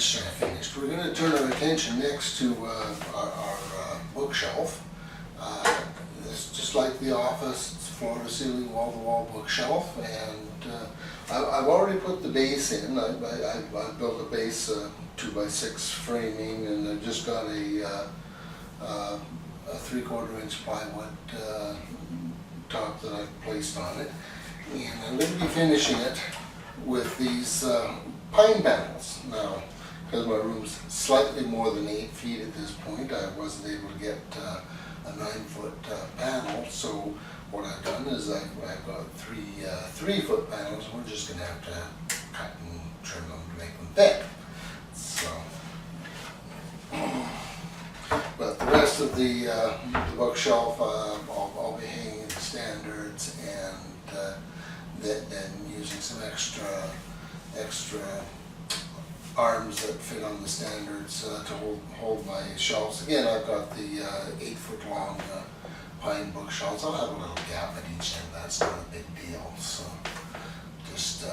bench are finished. We're going to turn our attention next to our bookshelf. It's just like the office, it's floor-to-ceiling, wall-to-wall bookshelf, and I've already put the base in. I built a base 2x6 framing, and I've just got a 3/4 inch plywood top that I've placed on it, and I'm going to be finishing it with these pine panels. Now, because my room's slightly more than 8 feet at this point, I wasn't able to get a 9-foot panel, so what I've done is I've got three 3-foot panels, and we're just going to have to cut and trim them to make them fit. So, but the rest of the bookshelf, I'll be hanging the standards, and then using some extra arms that fit on the standards to hold my shelves. Again, I've got the 8-foot long pine bookshelves. I'll have a little gap at each end. That's not a big deal. So just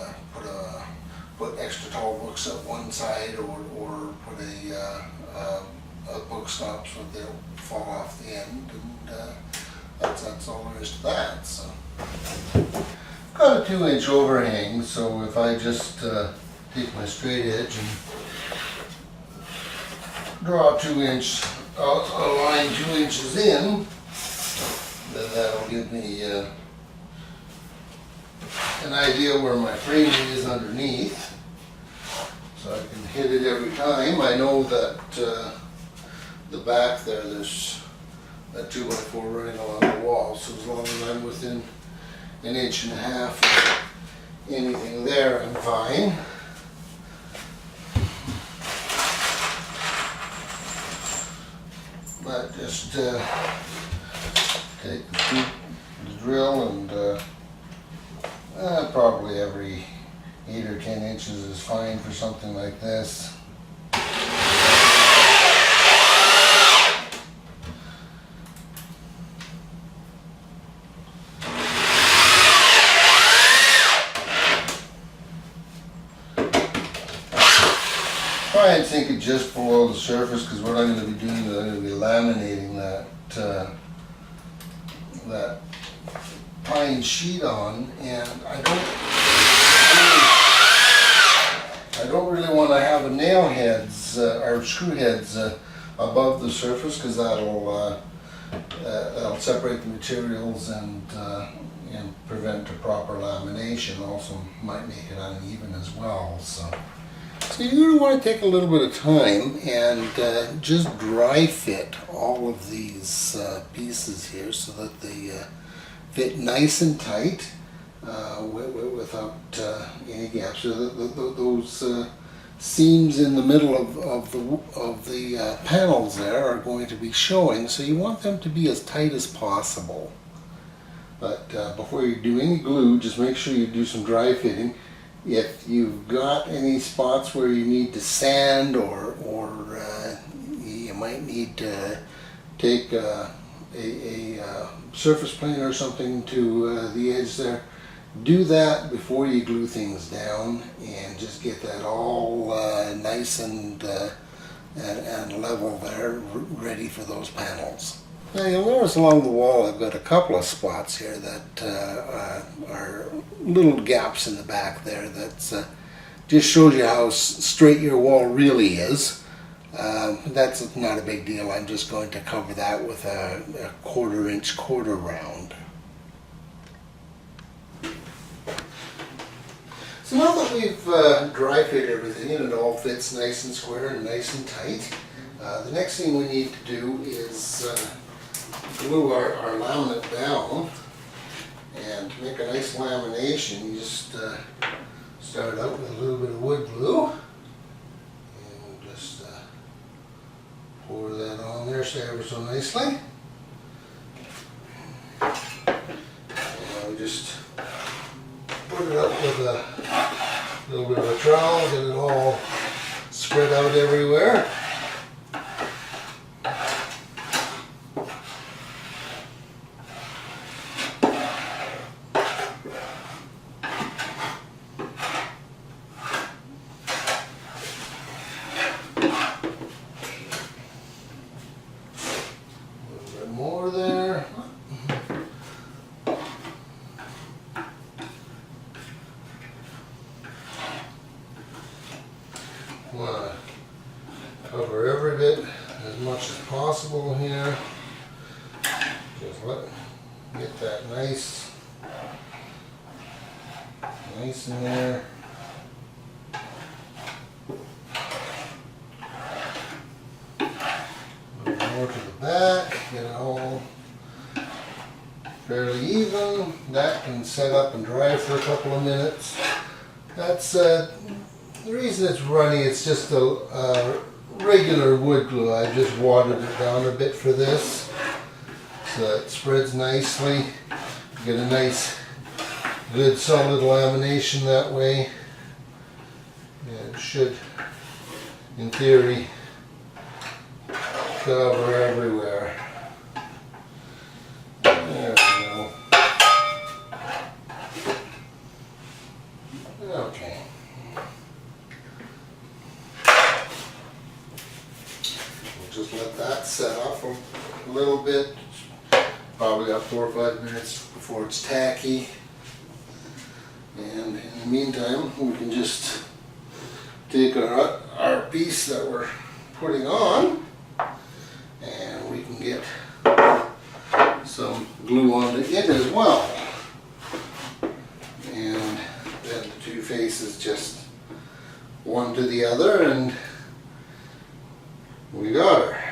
put extra tall books at one side, or put a book stop so they'll fall off the end, and that's all there is to that. So got a 2-inch overhang, so if I just take my straight edge and draw a 2-inch a line 2 inches in, then that'll give me an idea where my framing is underneath, so I can hit it every time. I know that the back there's that 2x4 running along the wall, so as long as I'm within 1.5 inches of anything there, I'm fine. But just take the drill, and probably every 8 or 10 inches is fine for something like this. Try and sink it just below the surface, because what I'm going to be doing is I'm going to be laminating that pine sheet on, and I don't really want to have a nail heads or screw heads above the surface, because that'll separate the materials and prevent a proper lamination. Also might make it uneven as well. So you're going to want to take a little bit of time and just dry fit all of these pieces here so that they fit nice and tight without any gaps. So those seams in the middle of the panels there are going to be showing, so you want them to be as tight as possible. But before you do any glue, just make sure you do some dry fitting. If you've got any spots where you need to sand, or you might need to take a surface plane or something to the edge there, do that before you glue things down, and just get that all nice and level there, ready for those panels. Now you'll notice along the wall I've got a couple of spots here that are little gaps in the back there. That's just shows you how straight your wall really is. That's not a big deal. I'm just going to cover that with a 1/4 inch quarter round. So now that we've dry fit everything and it all fits nice and square and nice and tight, the next thing we need to do is glue our laminate down. And to make a nice lamination, you just start out with a little bit of wood glue, and just pour that on there ever so nicely. And we just put it up with a little bit of a trowel, get it all spread out everywhere. possible here. Just get that nice in there. More to the back, get it all fairly even. That can set up and dry for a couple of minutes. That's the reason it's runny. It's just a regular wood glue. I just watered it down a bit for this, so it spreads nicely. You get a nice, good, solid lamination that way. And it should, in theory, cover everywhere. There we go. Okay. We'll just let that set up a little bit. Probably got 4 or 5 minutes before it's tacky. And in the meantime, we can just take our piece that we're putting on, and we can get some glue on it as well. And then the two faces just one to the other, and we got her.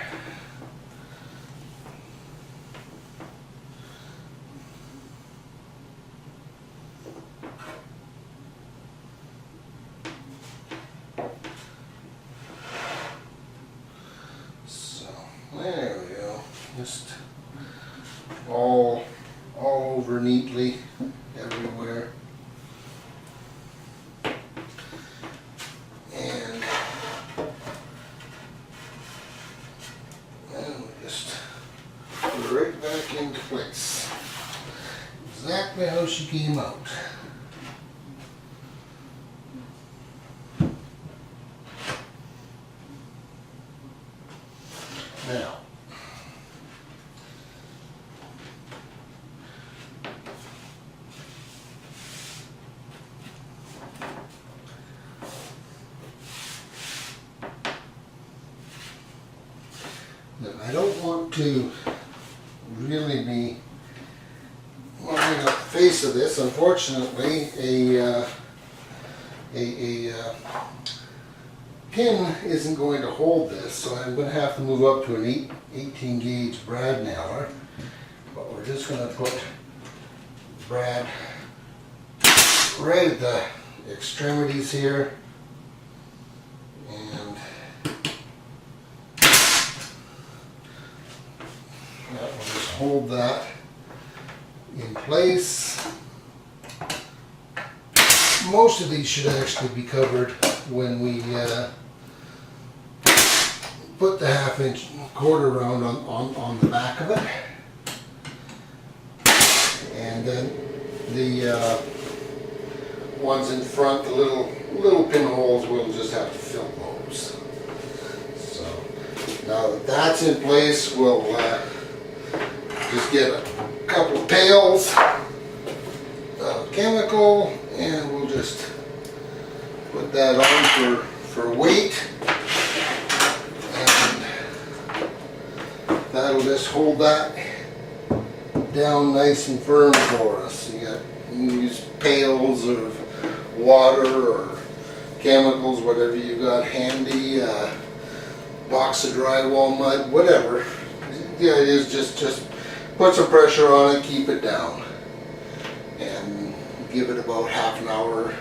There we go. Just all over neatly everywhere. And then we just put her right back into place. Exactly how she came out. Now, I don't want to really be lining up the face of this. Unfortunately, a pin isn't going to hold this, so I'm going to have to move up to an 18 gauge brad nailer. But we're just going to put brad right at the extremities here, and that will just hold that in place. Most of these should actually be covered when we put the 1/2 inch quarter round on the back of it. And then the ones in front, the little pinholes, we'll just have to fill those. So now that that's in place, we'll just get a couple of pails of chemical, and we'll just put that on for weight, and that'll just hold that down nice and firm for us. You can use pails of water or chemicals, whatever you got handy, box of drywall mud, whatever. The idea is just put some pressure on it, keep it down, and give it about half an hour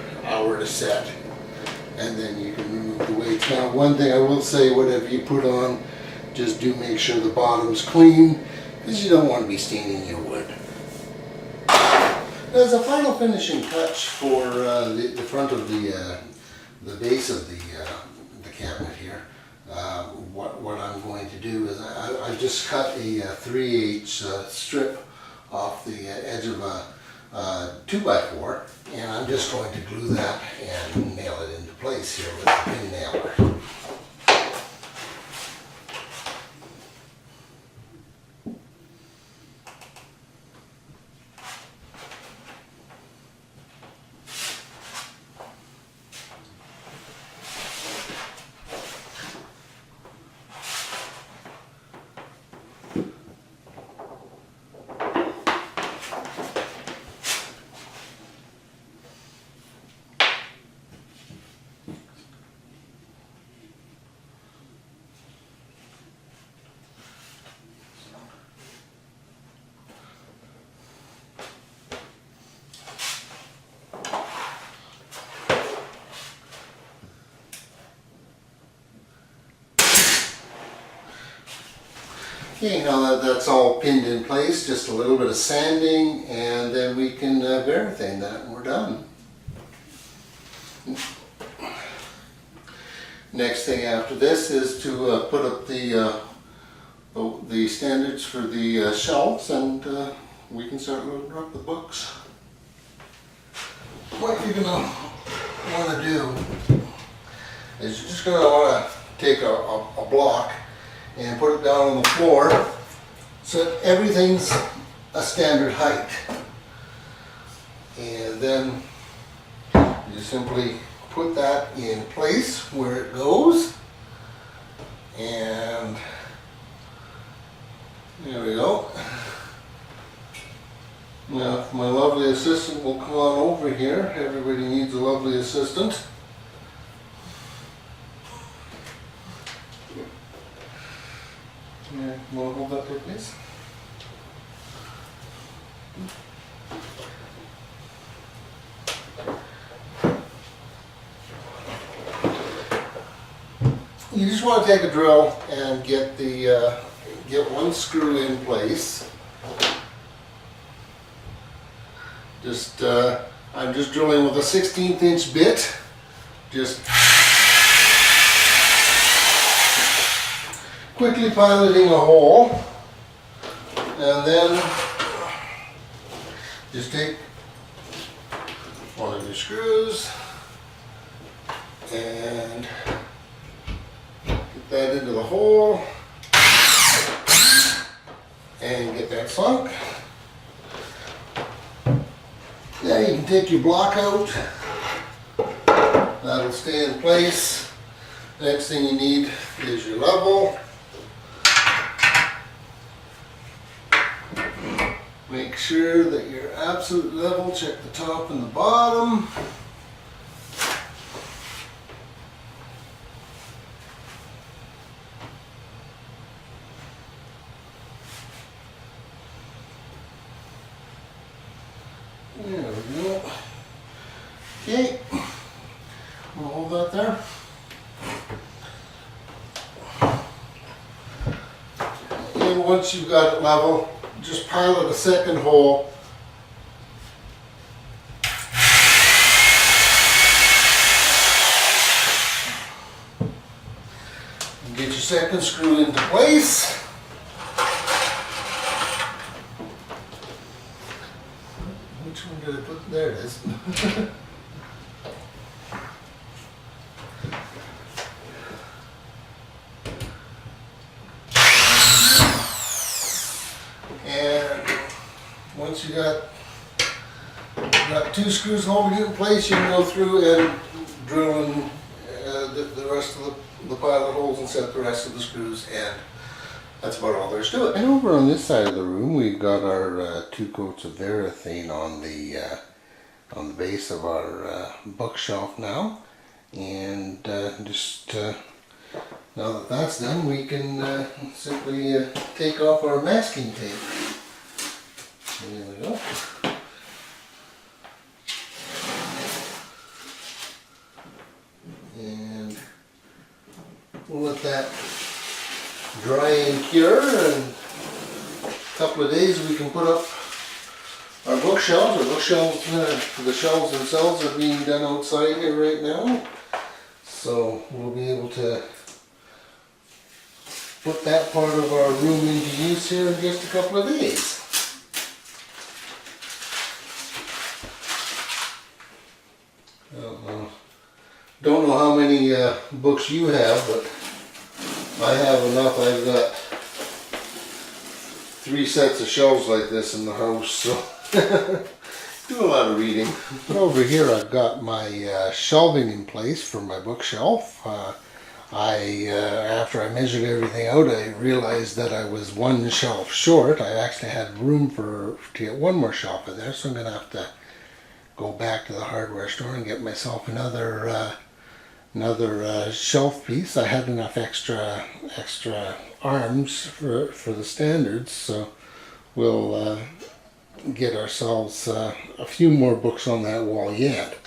to set, and then you can remove the weights. Now, one thing I will say, whatever you put on, just do make sure the bottom's clean, because you don't want to be staining your wood. As a final finishing touch for the front of the base of the cabinet here, what I'm going to do is I just cut a 3/8 strip off the edge of a 2x4, and I'm just going to glue that and nail it into place here with the pin nailer. Okay, now that that's all pinned in place, just a little bit of sanding, and then we can verithane that and we're done. Next thing after this is to put up the standards for the shelves, and we can start loading up the books. What you're going to want to do is you're just going to want to take a block and put it down on the floor so that everything's a standard height. And then you simply put that in place where it goes, and there we go. Now my lovely assistant will come on over here. Everybody needs a lovely assistant. Yeah, want to hold that there, please? You just want to take a drill and get one screw in place. I'm just drilling with a 16th inch bit. Just quickly piloting a hole, and then just take one of your screws and get that into the hole and get that sunk. Now you can take your block out. That'll stay in place. Next thing you need is your level. Make sure that you're absolute level. Check the top and the bottom. There we go. Okay, we'll hold that there. And once you've got it level, just pilot a second hole. And get your second screw into place. Which one did I put? There it is. And once you got two screws holding it in place, you can go through and drill in the rest of the pilot holes and set the rest of the screws, and that's about all there's to it. And over on this side of the room, we've got our 2 coats of varathane on the base of our bookshelf now, and now that that's done, we can simply take off our masking tape. There we go. And we'll let that dry and cure, and a couple of days we can put up our bookshelves. Our bookshelves, the shelves themselves are being done outside here right now. So we'll be able to put that part of our room into use here in just a couple of days. Don't know how many books you have, but I have enough. I've got 3 sets of shelves like this in the house, so do a lot of reading. Over here I've got my shelving in place for my bookshelf. After I measured everything out, I realized that I was 1 shelf short. I actually had room to get 1 more shelf in there, so I'm going to have to go back to the hardware store and get myself another shelf piece. I had enough extra arms for the standards, so we'll get ourselves a few more books on that wall yet.